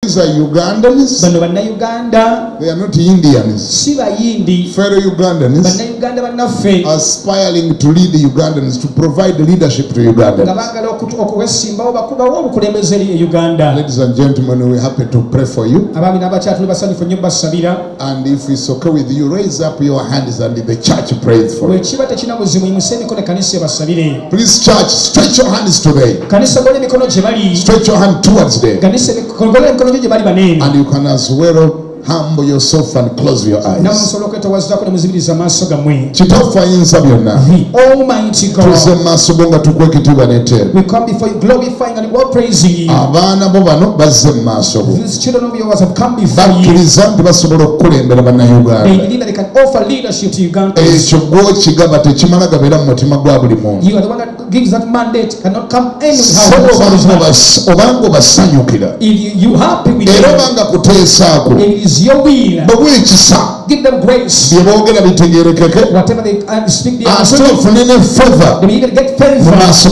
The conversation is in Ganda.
These are Ugandans. Bano bannayuganda. They are not Indians. Si bayindi. Fellow Ugandans. Bannayuganda bannaffe. Aspiring to lead the Ugandans, to provide leadership to Ugandans. Nga baagala okwesimbawo bakubawo obukulembeze eri Uganda. Ladies and gentlemen, we're happy to pray for you. Abaami n'abakyala tuli basanyufu nnyo basabira. And if it's okay with you, raise up your hands and the church prays for you. Bwe kiba tekina muzimu yimuse emikono ekkanisa ebasabire. Please, church, stretch your hands today. Kanisa gole emikono gye bali. Stretch your hand towards them. Kanisa gole emikono gye bali baneeni. And you can as well humble yourself and close your eyes. Namusobola okwetawazzaako ne muzibiriza amaaso gammwe. Kitaffe ayinza byonna. The Almighty God. Tuzze mu maaso go nga tukuwa ekitiibwa n'etteeka. We come before you glorifying and well praising you. Abaana bo bano bazze mu maaso go. These children of yours have come before you. Bakkiriza nti basobola okukulembera They bannayuganda. believe that they can offer leadership to Uganda. Ekyo gw'okigaba tekimala gabeera mu mutima gwa buli muntu. You are the one that gives that mandate, cannot come So anyhow. obanga obasanyukira If you happy with era them, obanga kuteesaako if it is your will, bawe ekisa give them grace. bye boogera bitegeerekeke Whatever they speak, they ate understand. bafune ne feva They will even get mu favor maaso